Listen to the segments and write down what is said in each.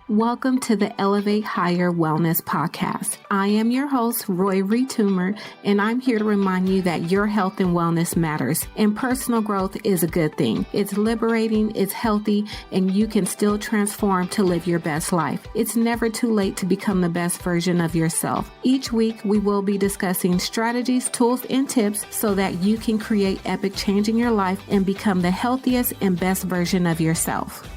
Welcome to the Elevate Higher Wellness Podcast. I am your host, Roy Toomer, and I'm here to remind you that your health and wellness matters, and personal growth is a good thing. It's liberating, it's healthy, and you can still transform to live your best life. It's never too late to become the best version of yourself. Each week, we will be discussing strategies, tools, and tips so that you can create epic change in your life and become the healthiest and best version of yourself.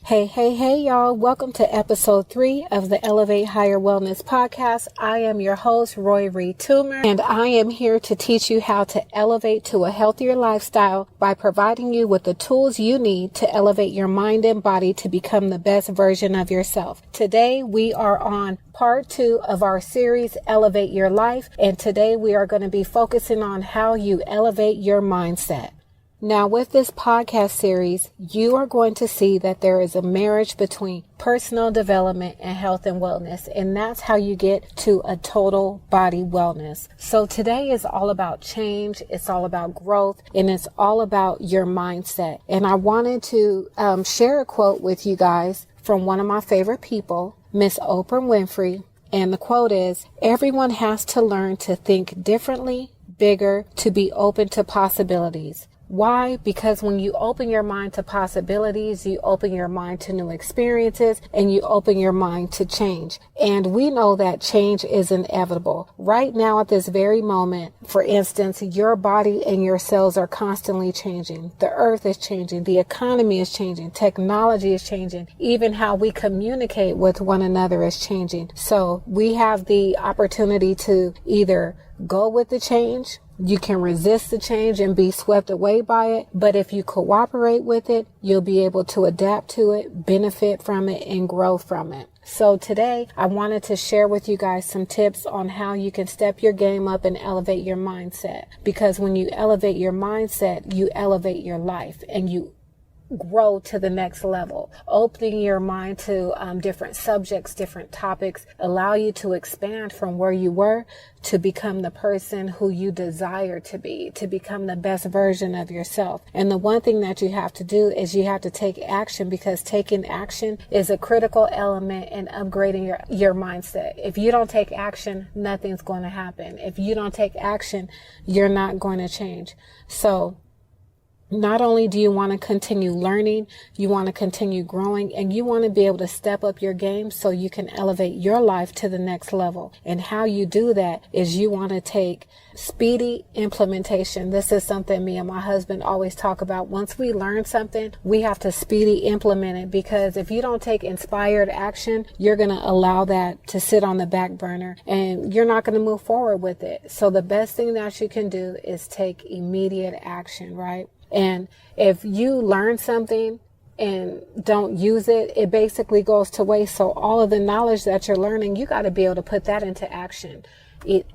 Hey, y'all. Welcome to episode 3 of the Elevate Higher Wellness Podcast. I am your host, Roy Toomer, and I am here to teach you how to elevate to a healthier lifestyle by providing you with the tools you need to elevate your mind and body to become the best version of yourself. Today, we are on part 2 of our series, Elevate Your Life, and today we are going to be focusing on how you elevate your mindset. Now, with this podcast series, you are going to see that there is a marriage between personal development and health and wellness, and that's how you get to a total body wellness. So today is all about change, it's all about growth, and it's all about your mindset. And I wanted to share a quote with you guys from one of my favorite people, Miss Oprah Winfrey. And the quote is, "Everyone has to learn to think differently, bigger, to be open to possibilities." Why? Because when you open your mind to possibilities, you open your mind to new experiences, and you open your mind to change. And we know that change is inevitable. Right now at this very moment, for instance, your body and your cells are constantly changing. The earth is changing. The economy is changing. Technology is changing. Even how we communicate with one another is changing. So we have the opportunity to either go with the change. You can resist the change and be swept away by it. But if you cooperate with it, you'll be able to adapt to it, benefit from it, and grow from it. So today, I wanted to share with you guys some tips on how you can step your game up and elevate your mindset. Because when you elevate your mindset, you elevate your life and you grow to the next level. Opening your mind to different subjects, different topics, allow you to expand from where you were to become the person who you desire to be, to become the best version of yourself. And the one thing that you have to do is you have to take action, because taking action is a critical element in upgrading your mindset. If you don't take action, nothing's going to happen. If you don't take action, you're not going to change. So not only do you want to continue learning, you want to continue growing, and you want to be able to step up your game so you can elevate your life to the next level. And how you do that is you want to take speedy implementation. This is something me and my husband always talk about. Once we learn something, we have to speedy implement it, because if you don't take inspired action, you're going to allow that to sit on the back burner and you're not going to move forward with it. So the best thing that you can do is take immediate action, right? And if you learn something and don't use it, it basically goes to waste. So all of the knowledge that you're learning, you got to be able to put that into action.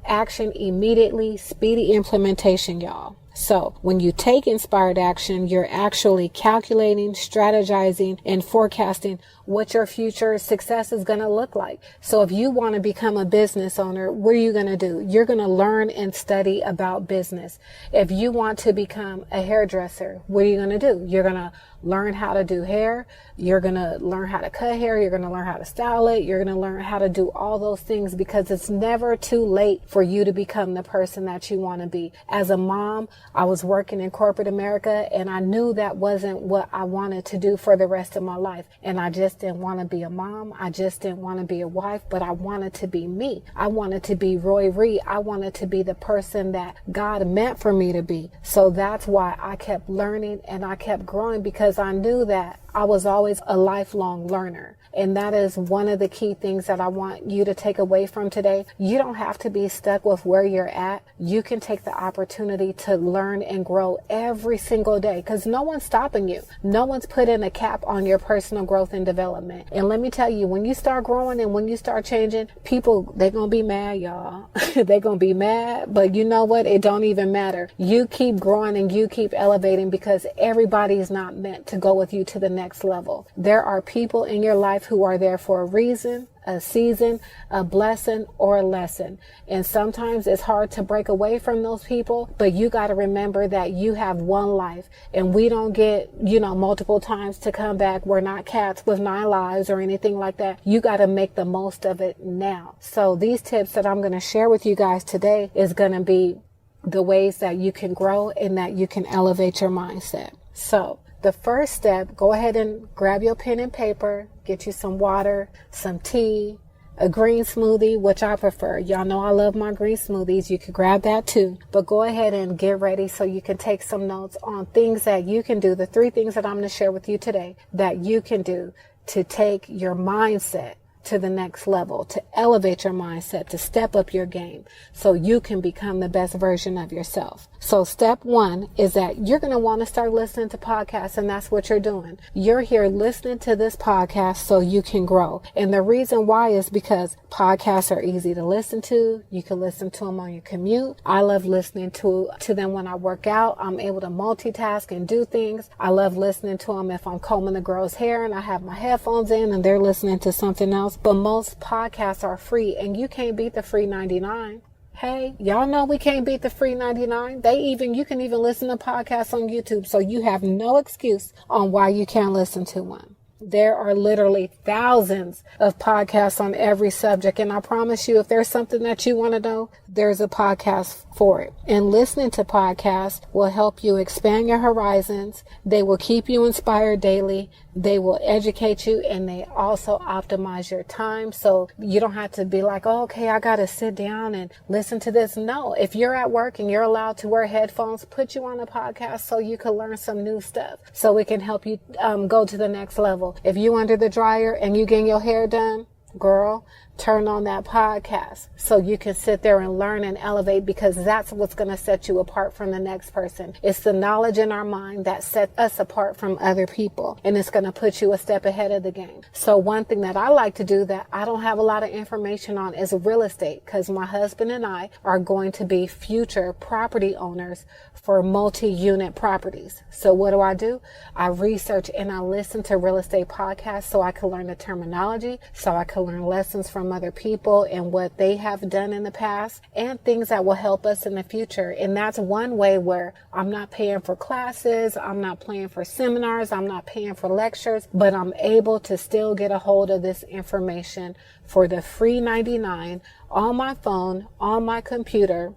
Action immediately, speedy implementation, y'all. So when you take inspired action, you're actually calculating, strategizing, and forecasting what your future success is going to look like. So if you want to become a business owner, what are you going to do? You're going to learn and study about business. If you want to become a hairdresser, what are you going to do? You're going to learn how to do hair. You're going to learn how to cut hair. You're going to learn how to style it. You're going to learn how to do all those things, because it's never too late for you to become the person that you want to be. As a mom, I was working in corporate America, and I knew that wasn't what I wanted to do for the rest of my life. And I just didn't want to be a mom. I just didn't want to be a wife, but I wanted to be me. I wanted to be Roy Reed. I wanted to be the person that God meant for me to be. So that's why I kept learning and I kept growing, because I knew that I was always a lifelong learner. And that is one of the key things that I want you to take away from today. You don't have to be stuck with where you're at. You can take the opportunity to learn and grow every single day, because no one's stopping you. No one's putting a cap on your personal growth and development. And let me tell you, when you start growing and when you start changing, people, they're going to be mad, y'all. They're going to be mad, but you know what? It don't even matter. You keep growing and you keep elevating, because everybody is not meant to go with you to the next level. There are people in your life who are there for a reason, a season, a blessing, or a lesson. And sometimes it's hard to break away from those people, but you got to remember that you have one life, and we don't get, multiple times to come back. We're not cats with 9 lives or anything like that. You got to make the most of it now. So these tips that I'm going to share with you guys today is going to be the ways that you can grow and that you can elevate your mindset. So the first step, go ahead and grab your pen and paper, get you some water, some tea, a green smoothie, which I prefer. Y'all know I love my green smoothies. You could grab that too. But go ahead and get ready so you can take some notes on things that you can do. The 3 things that I'm going to share with you today that you can do to take your mindset to the next level, to elevate your mindset, to step up your game so you can become the best version of yourself. So step 1 is that you're going to want to start listening to podcasts, and that's what you're doing. You're here listening to this podcast so you can grow. And the reason why is because podcasts are easy to listen to. You can listen to them on your commute. I love listening to them when I work out. I'm able to multitask and do things. I love listening to them if I'm combing the girl's hair and I have my headphones in and they're listening to something else. But most podcasts are free, and you can't beat the free 99. Hey, y'all know we can't beat the free 99. You can even listen to podcasts on YouTube, so you have no excuse on why you can't listen to one. There are literally thousands of podcasts on every subject. And I promise you, if there's something that you want to know, there's a podcast for it. And listening to podcasts will help you expand your horizons. They will keep you inspired daily. They will educate you, and they also optimize your time. So you don't have to be like, oh, okay, I got to sit down and listen to this. No, if you're at work and you're allowed to wear headphones, put you on a podcast so you can learn some new stuff, so it can help you go to the next level. If you under the dryer and you getting your hair done, girl, turn on that podcast so you can sit there and learn and elevate, because that's what's going to set you apart from the next person. It's the knowledge in our mind that sets us apart from other people, and it's going to put you a step ahead of the game. So one thing that I like to do that I don't have a lot of information on is real estate, because my husband and I are going to be future property owners for multi-unit properties. So what do? I research and I listen to real estate podcasts so I can learn the terminology, so I can learn lessons from other people and what they have done in the past, and things that will help us in the future. And that's one way where I'm not paying for classes, I'm not paying for seminars, I'm not paying for lectures, but I'm able to still get a hold of this information for the free 99 on my phone, on my computer,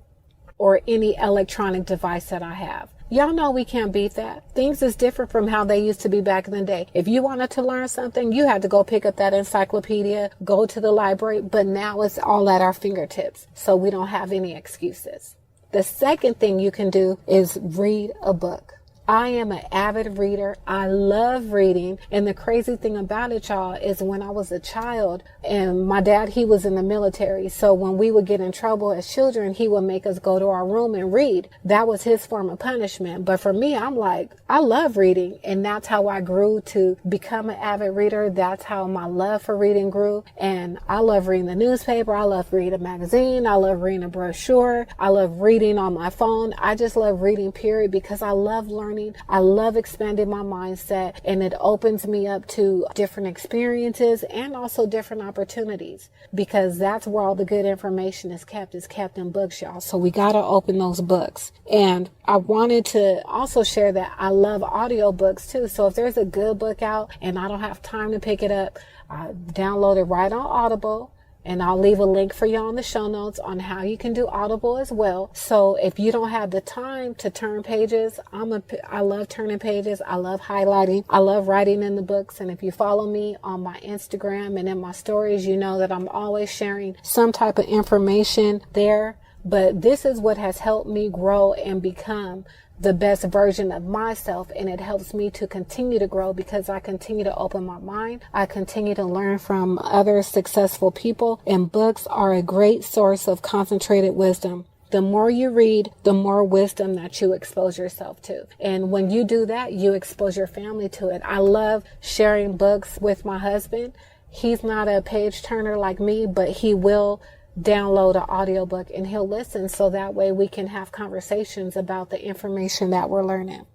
or any electronic device that I have. Y'all know we can't beat that. Things is different from how they used to be back in the day. If you wanted to learn something, you had to go pick up that encyclopedia, go to the library, but now it's all at our fingertips, so we don't have any excuses. The second thing you can do is read a book. I am an avid reader. I love reading. And the crazy thing about it, y'all, is when I was a child, and my dad, he was in the military. So when we would get in trouble as children, he would make us go to our room and read. That was his form of punishment. But for me, I'm like, I love reading. And that's how I grew to become an avid reader. That's how my love for reading grew. And I love reading the newspaper. I love reading a magazine. I love reading a brochure. I love reading on my phone. I just love reading, period, because I love learning. I love expanding my mindset, and it opens me up to different experiences and also different opportunities, because that's where all the good information is kept in books, y'all. So we got to open those books. And I wanted to also share that I love audiobooks too. So if there's a good book out and I don't have time to pick it up, I download it right on Audible. And I'll leave a link for you on the show notes on how you can do Audible as well. So if you don't have the time to turn pages, I love turning pages. I love highlighting. I love writing in the books. And if you follow me on my Instagram and in my stories, you know that I'm always sharing some type of information there. But this is what has helped me grow and become the best version of myself, and it helps me to continue to grow because I continue to open my mind. I continue to learn from other successful people, and books are a great source of concentrated wisdom. The more you read, the more wisdom that you expose yourself to. And when you do that, you expose your family to it. I love sharing books with my husband. He's not a page turner like me, but he will download an audiobook and he'll listen, so that way we can have conversations about the information that we're learning.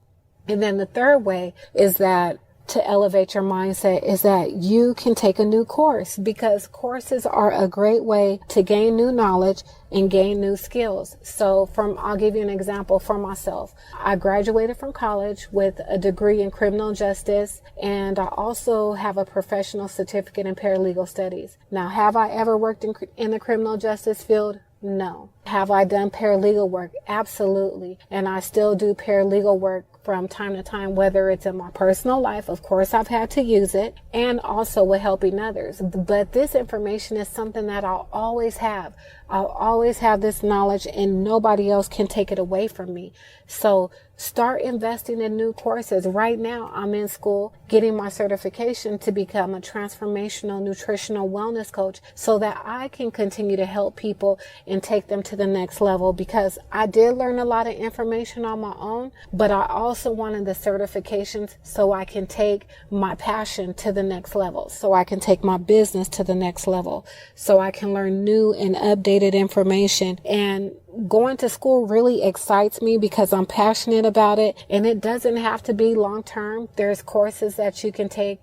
And then the third way is that to elevate your mindset is that you can take a new course, because courses are a great way to gain new knowledge and gain new skills. So I'll give you an example for myself. I graduated from college with a degree in criminal justice, and I also have a professional certificate in paralegal studies. Now, have I ever worked in the criminal justice field? No. Have I done paralegal work? Absolutely. And I still do paralegal work from time to time, whether it's in my personal life. Of course, I've had to use it, and also with helping others. But this information is something that I'll always have. I'll always have this knowledge, and nobody else can take it away from me. So start investing in new courses. Right now, I'm in school getting my certification to become a transformational nutritional wellness coach, so that I can continue to help people and take them to the next level, because I did learn a lot of information on my own, but I also wanted the certifications so I can take my passion to the next level, so I can take my business to the next level, so I can learn new and updated information. And going to school really excites me because I'm passionate about it, and it doesn't have to be long term. There's courses that you can take,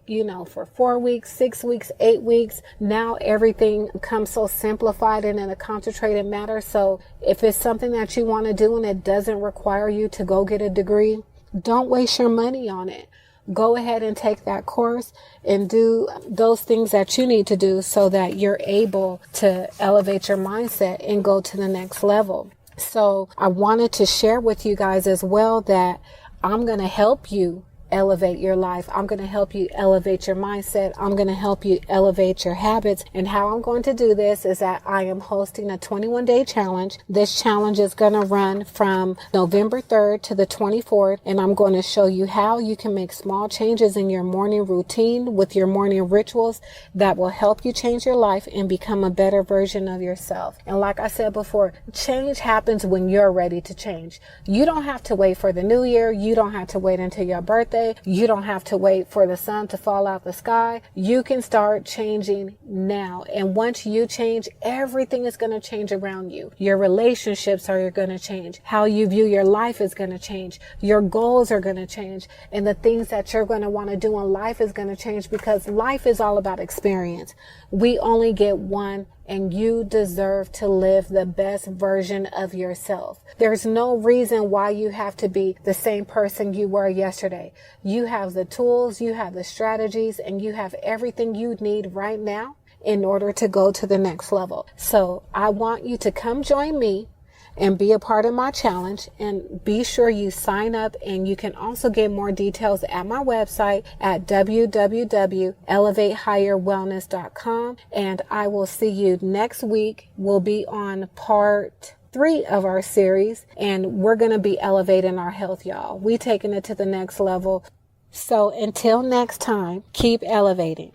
for 4 weeks, 6 weeks, 8 weeks. Now everything comes so simplified and in a concentrated manner. So if it's something that you want to do and it doesn't require you to go get a degree, don't waste your money on it. Go ahead and take that course and do those things that you need to do so that you're able to elevate your mindset and go to the next level. So I wanted to share with you guys as well that I'm going to help you elevate your life. I'm going to help you elevate your mindset. I'm going to help you elevate your habits. And how I'm going to do this is that I am hosting a 21-day challenge. This challenge is going to run from November 3rd to the 24th. And I'm going to show you how you can make small changes in your morning routine with your morning rituals that will help you change your life and become a better version of yourself. And like I said before, change happens when you're ready to change. You don't have to wait for the new year. You don't have to wait until your birthday. You don't have to wait for the sun to fall out the sky. You can start changing now. And once you change, everything is going to change around you. Your relationships are going to change. How you view your life is going to change. Your goals are going to change. And the things that you're going to want to do in life is going to change, because life is all about experience. We only get one, and you deserve to live the best version of yourself. There's no reason why you have to be the same person you were yesterday. You have the tools, you have the strategies, and you have everything you need right now in order to go to the next level. So I want you to come join me and be a part of my challenge, and be sure you sign up. And you can also get more details at my website at www.elevatehigherwellness.com. And I will see you next week. We'll be on part 3 of our series, and we're going to be elevating our health, y'all. We taking it to the next level. So until next time, keep elevating.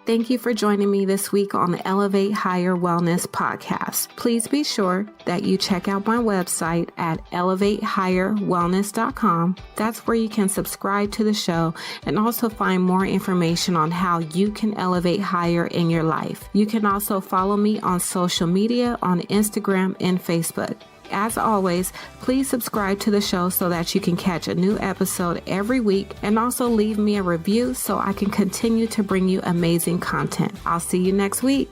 Thank you for joining me this week on the Elevate Higher Wellness podcast. Please be sure that you check out my website at elevatehigherwellness.com. That's where you can subscribe to the show and also find more information on how you can elevate higher in your life. You can also follow me on social media on Instagram and Facebook. As always, please subscribe to the show so that you can catch a new episode every week, and also leave me a review so I can continue to bring you amazing content. I'll see you next week.